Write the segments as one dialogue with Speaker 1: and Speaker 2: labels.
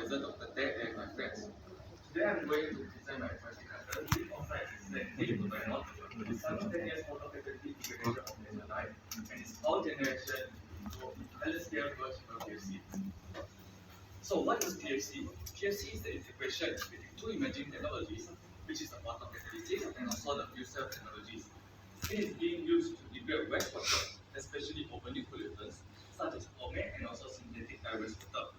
Speaker 1: advisor Dr. Ted and my friends. Today I'm going to present my practical zinc oxide zinc photoanode with the simultaneous photocathodic degradation of laser light and its power generation into telescale vertical PFC. So what is PFC? PFC is the integration between two emerging technologies, which is the photocatalysis and also the fuel cell technologies. It is being used to degrade wastewater, especially organic pollutants such as format and also synthetic dye wastewater.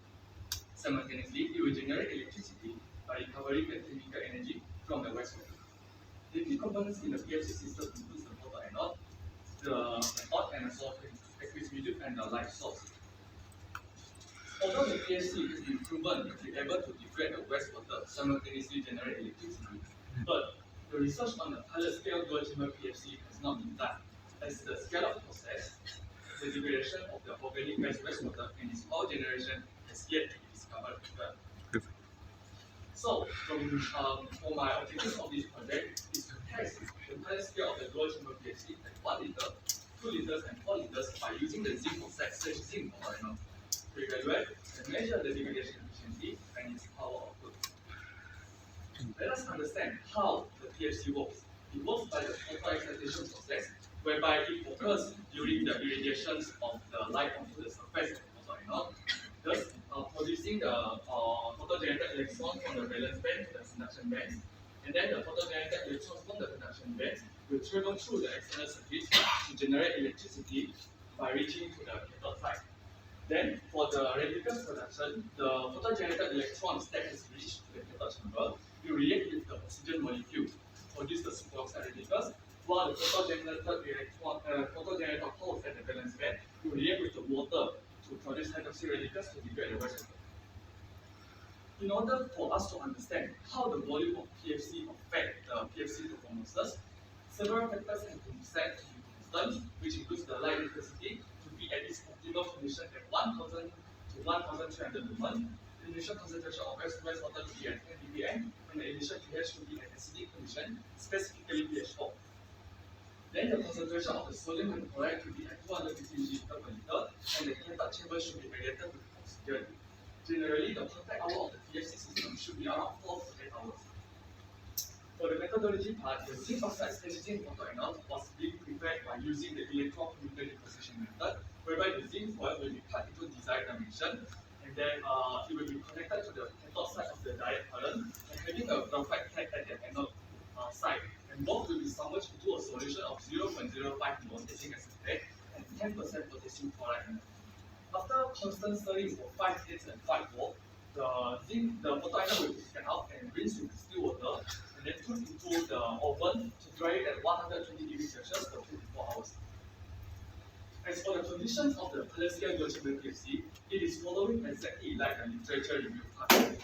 Speaker 1: Simultaneously, it will generate electricity by recovering the chemical energy from the wastewater. The key components in the PFC system include the photoanode, the cathode and also aqueous medium and the light source. Although the PFC has been proven to be able to degrade the wastewater, simultaneously generate electricity, but the research on the pilot scale dual-chamber PFC has not been done, as the scale of process, the degradation of the organic wastewater and its power generation has yet to be discovered. So, for my objectives of this project is to test the pilot scale of the dual-chamber PFC at 1 liter, 2 liters, and 4 liters by using the zinc oxide / zinc photoanode to evaluate and measure the degradation efficiency and its power output. Let us understand how the PFC works. It works by the photoexcitation process, whereby it occurs during the irradiations of the light onto the surface of the photoanode, thus producing the photogenerated electron from the valence band to the conduction bands, and then the photogenerated electrons from the conduction bands will travel through the external circuits to generate electricity by reaching to the cathode side. Then, for the radicals production, the photogenerated electrons that has reached the cathode chamber will react with the oxygen molecule to produce the superoxide radicals, while the photogenerated holes at the valence band will react with the water to produce hydroxy radicals to degrade the wastewater. In order for us to understand how the volume of PFC affect the PFC performances, several factors have been set to be constant, which includes the light intensity to be at its optimal condition at 1000 to 1300 lumen, the initial concentration of wastewater to be at 10 ppm, and the initial pH to be at acidic condition, specifically pH 4. Then the concentration of the sodium hydrochloride to be at 250 ml per liter, and the cathode chamber should be radiated with oxygen. Generally, the contact hour of the PFC system should be around 4 to 8 hours. For the methodology part, the zinc oxide / zinc photoanode was being prepared by using the electrochemical deposition method, whereby the zinc foil will be cut into desired dimension, and then it will be connected to the cathode side of the direct current, and having a graphite tag at the anode side, and both will be submerged into a solution of 0.05 mol ethylic acetate and 10% potassium chloride. After constant stirring for 5 minutes and 5 volts, the photoanode will be taken out and rinsed with still water, and then put into the oven to dry it at 120 degrees Celsius for 24 hours. As for the conditions of the pilot scale dual-chamber PFC, it is following exactly like the literature review part.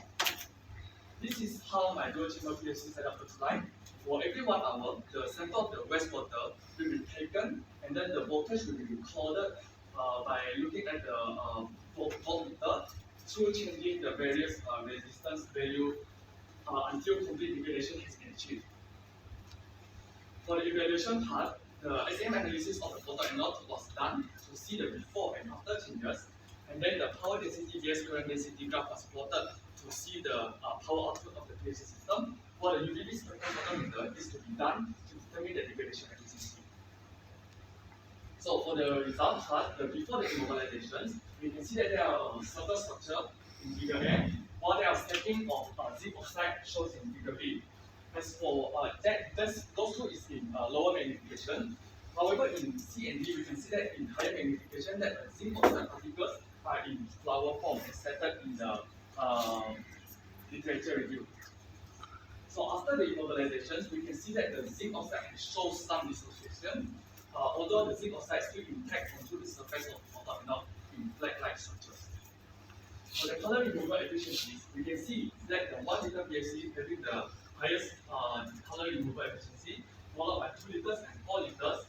Speaker 1: This is how my dual-chamber PFC setup looks like. For every 1 hour, the center of the wastewater will be taken, and then the voltage will be recorded by looking at the voltmeter through changing the various resistance value until complete degradation has been achieved. For the evaluation part, the SM analysis of the photoanode was done to see the before and after changes, and then the power density vs current density graph was plotted to see the power output of the PFC system, while the uv-vis spectrophotometer is to be done to determine the degradation efficiency. So for the result part, before the immobilizations, we can see that there are a circle structure in figure A, while there are stacking of zinc oxide shows in figure B. As for those two is in lower magnification. However, in C and D, we can see that in higher magnification that zinc oxide particles are in flower form as stated in the literature review. So after the immobilizations, we can see that the zinc oxide shows some dissociation, although the zinc oxide is still intact onto the surface of the photoanode in flat-like structures. For the color removal efficiencies, we can see that the 1 liter PFC having the highest color removal efficiency, followed by 2 liters and 4 liters.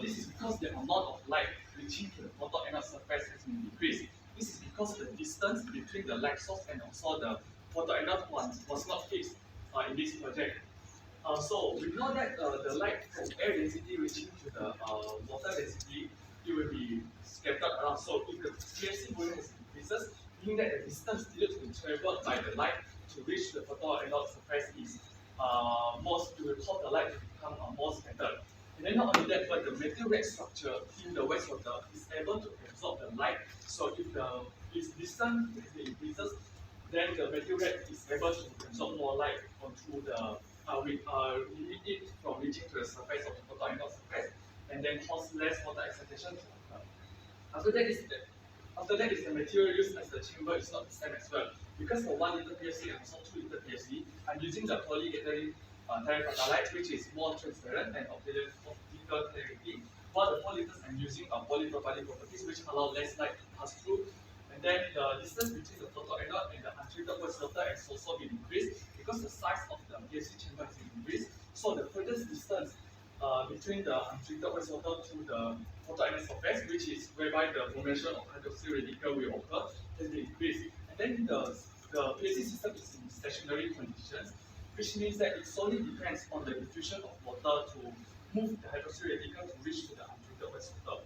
Speaker 1: This is because the amount of light reaching to the photoanode surface has been decreased. This is because the distance between the light source and also the photoanode was not fixed in this project. So we know that the light from air density reaching to the water density, it will be scattered around. So if the PFC volume has increases, meaning that the distance needed to be traveled by the light to reach the photoanode surface is it will cause the light to become more scattered. And then not only that, but the material structure in the wastewater is able to absorb the light. So if distance increases, then the material is able to absorb more light onto the limit it from reaching to the surface of the photoanode surface, and then cause less water excitation to occur. After that is the material used as the chamber is not the same as well. Because for 1 liter PFC and also 2 liter PFC, I'm using the polyethylene terephthalate, which is more transparent and optical clarity, while the 4 liters I'm using polypropylene properties, which allow less light to pass through. And then the distance between the photoanode and the untreated wastewater has also been increased because the size of the PFC chamber has been increased. So the furthest distance between the untreated wastewater to the photoanode surface, which is whereby the formation of hydroxyl radical will occur, has been increased. And then the PFC system is in stationary conditions, which means that it solely depends on the diffusion of water to move the hydroxyl radical to reach to the untreated wastewater.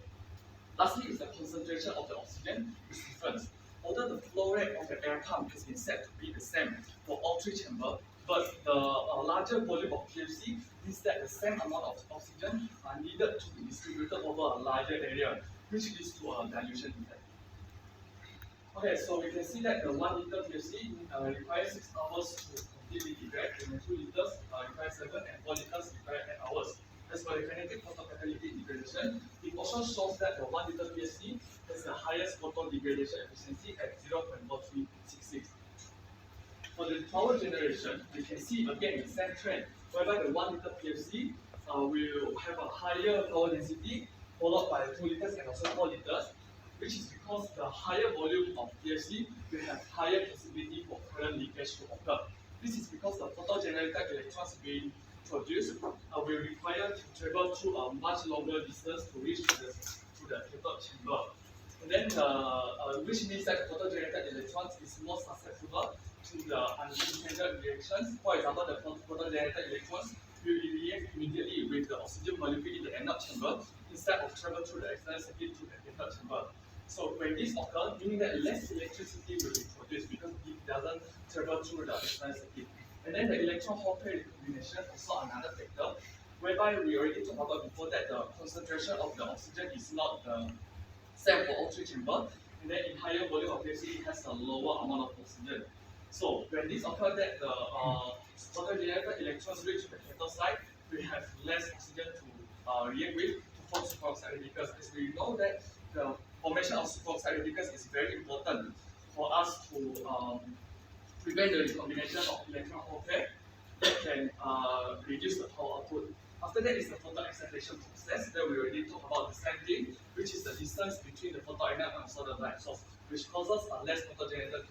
Speaker 1: Lastly is the concentration of the oxygen is different. Although the flow rate of the air pump has been set to be the same for all 3 chambers, but the larger volume of PFC means that the same amount of oxygen are needed to be distributed over a larger area, which leads to a dilution effect. Okay, so we can see that the 1 liter PFC requires 6 hours to completely degrade, and 2 liters requires 7, and 4 liters require 8 hours. As for the kinetic photocatalytic degradation, it also shows that the 1 liter PFC has the highest photo degradation efficiency at 0.4366. For the power generation, we can see again the same trend, whereby the 1 liter PFC will have a higher power density, followed by 2 liters and also 4 liters, which is because the higher volume of PFC will have higher possibility for current leakage to occur. This is because the photo-generated electrons being produced will require to travel through a much longer distance to reach to the cathode chamber. And then, which means that the photo-generated electrons is more susceptible to the unintended reactions. For example, the photo-generated electrons will react immediately with the oxygen molecule in the anode chamber instead of travel through the external circuit to the cathode chamber. So when this occurs, meaning that less electricity will be produced because it doesn't travel through the external circuit. And then the electron hole pair recombination is also another factor, whereby we already talked about before that the concentration of the oxygen is not the same for all 3 chambers, and then in higher volume of PFC it has a lower amount of oxygen. So when this occurs, that the photo-generated electrons reach the cathode side, we have less oxygen to react with to form superoxide radicals. As we know that the formation of superoxide radicals is very important for us to prevent the recombination of electron hole pair that can reduce the power output. After that is the photo excitation process that we already talked about the same thing, which is the distance between the photoanode and also the light source, which causes a less photogenerated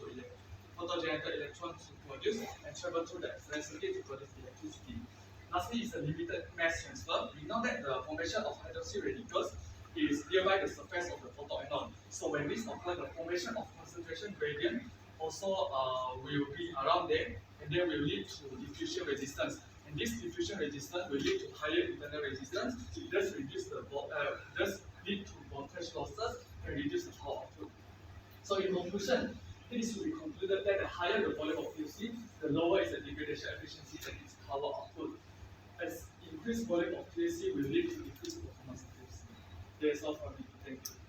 Speaker 1: electron to produce and travel through the external circuit to produce electricity. Lastly is the limited mass transfer. We know that the formation of hydroxyl radicals is nearby the surface of the photoanode. So when this occurs, the formation of concentration gradient also will be around there, and then will lead to diffusion resistance. And this diffusion resistance will lead to higher internal resistance. It does reduce does lead to voltage losses and reduce the power output. So in conclusion, it is to be concluded that the higher the volume of PFC, the lower is the degradation efficiency and its power output. As increased volume of PFC will lead to increased performance of PFC. That's all from me. Thank you.